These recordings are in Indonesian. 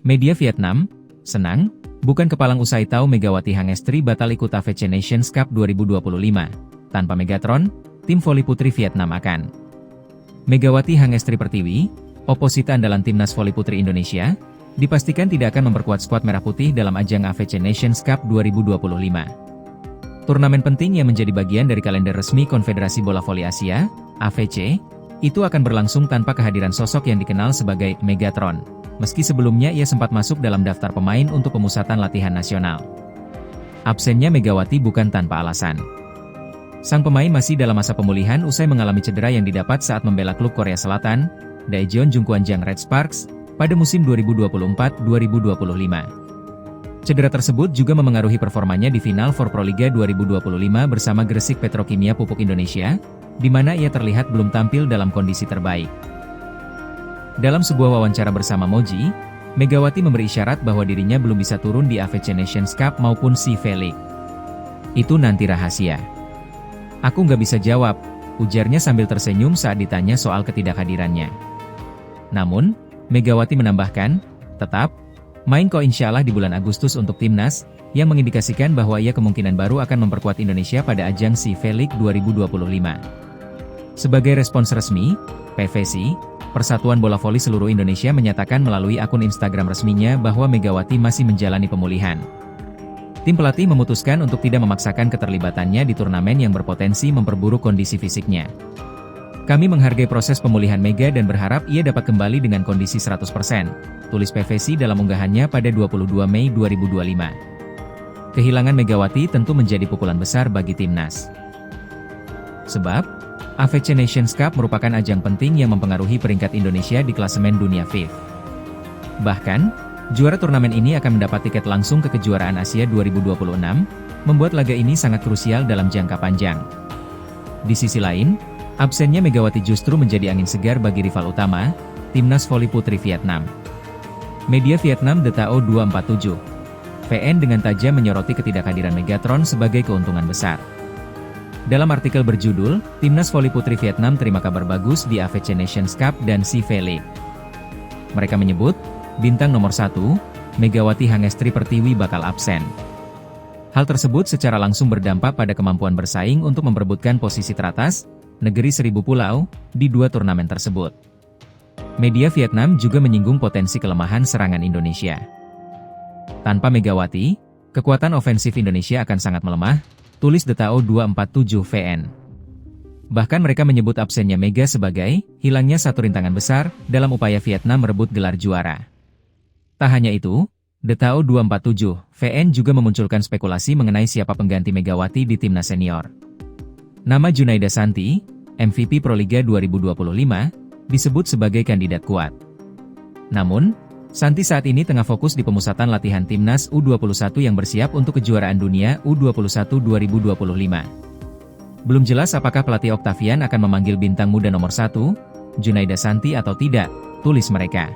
Media Vietnam, senang, bukan kepalang usai tahu Megawati Hangestri batal ikut AFC Nations Cup 2025. Tanpa Megatron, tim voli putri Vietnam akan. Megawati Hangestri Pertiwi, oposita andalan timnas voli putri Indonesia, dipastikan tidak akan memperkuat skuad merah putih dalam ajang AFC Nations Cup 2025. Turnamen penting yang menjadi bagian dari kalender resmi Konfederasi Bola Voli Asia, AFC, itu akan berlangsung tanpa kehadiran sosok yang dikenal sebagai Megatron, meski sebelumnya ia sempat masuk dalam daftar pemain untuk pemusatan latihan nasional. Absennya Megawati bukan tanpa alasan. Sang pemain masih dalam masa pemulihan usai mengalami cedera yang didapat saat membela klub Korea Selatan, Daejeon Jungkwanjang Red Sparks, pada musim 2024-2025. Cedera tersebut juga memengaruhi performanya di final for Proliga 2025 bersama Gresik Petrokimia Pupuk Indonesia, di mana ia terlihat belum tampil dalam kondisi terbaik. Dalam sebuah wawancara bersama Moji, Megawati memberi isyarat bahwa dirinya belum bisa turun di AFC Nations Cup maupun CV League. Itu nanti rahasia. Aku nggak bisa jawab, ujarnya sambil tersenyum saat ditanya soal ketidakhadirannya. Namun, Megawati menambahkan, tetap, main kok insya Allah di bulan Agustus untuk timnas, yang mengindikasikan bahwa ia kemungkinan baru akan memperkuat Indonesia pada ajang CV League 2025. Sebagai respons resmi, PVC, Persatuan Bola Voli Seluruh Indonesia menyatakan melalui akun Instagram resminya bahwa Megawati masih menjalani pemulihan. Tim pelatih memutuskan untuk tidak memaksakan keterlibatannya di turnamen yang berpotensi memperburuk kondisi fisiknya. Kami menghargai proses pemulihan Mega dan berharap ia dapat kembali dengan kondisi 100%, tulis PVC dalam unggahannya pada 22 Mei 2025. Kehilangan Megawati tentu menjadi pukulan besar bagi timnas. Sebab, AFC Nations Cup merupakan ajang penting yang mempengaruhi peringkat Indonesia di klasemen dunia FIFA. Bahkan, juara turnamen ini akan mendapat tiket langsung ke kejuaraan Asia 2026, membuat laga ini sangat krusial dalam jangka panjang. Di sisi lain, absennya Megawati justru menjadi angin segar bagi rival utama, timnas voli putri Vietnam. Media Vietnam The Tao 247, VN dengan tajam menyoroti ketidakhadiran Megatron sebagai keuntungan besar. Dalam artikel berjudul, Timnas Voli Putri Vietnam terima kabar bagus di AFC Nations Cup dan CV League. Mereka menyebut, bintang nomor 1, Megawati Hangestri Pertiwi bakal absen. Hal tersebut secara langsung berdampak pada kemampuan bersaing untuk memperebutkan posisi teratas, negeri seribu pulau, di dua turnamen tersebut. Media Vietnam juga menyinggung potensi kelemahan serangan Indonesia. Tanpa Megawati, kekuatan ofensif Indonesia akan sangat melemah, tulis The Tao 247 VN. Bahkan mereka menyebut absennya Mega sebagai hilangnya satu rintangan besar dalam upaya Vietnam merebut gelar juara. Tak hanya itu, The Tao 247 VN juga memunculkan spekulasi mengenai siapa pengganti Megawati di timnas senior. Nama Junaida Santi, MVP Proliga 2025, disebut sebagai kandidat kuat. Namun, Santi saat ini tengah fokus di pemusatan latihan timnas U21 yang bersiap untuk kejuaraan dunia U21 2025. Belum jelas apakah pelatih Octavian akan memanggil bintang muda nomor 1, Junaida Santi atau tidak, tulis mereka.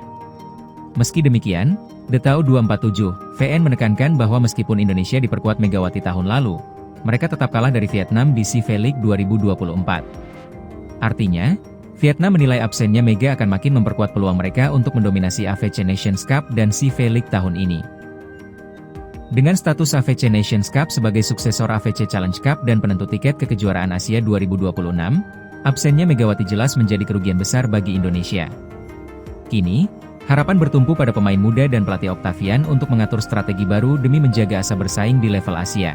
Meski demikian, The Tao 247 VN menekankan bahwa meskipun Indonesia diperkuat Megawati tahun lalu, mereka tetap kalah dari Vietnam di CV League 2024. Artinya, Vietnam menilai absennya Mega akan makin memperkuat peluang mereka untuk mendominasi AFC Nations Cup dan CV League tahun ini. Dengan status AFC Nations Cup sebagai suksesor AFC Challenge Cup dan penentu tiket ke kejuaraan Asia 2026, absennya Megawati jelas menjadi kerugian besar bagi Indonesia. Kini, harapan bertumpu pada pemain muda dan pelatih Octavian untuk mengatur strategi baru demi menjaga asa bersaing di level Asia.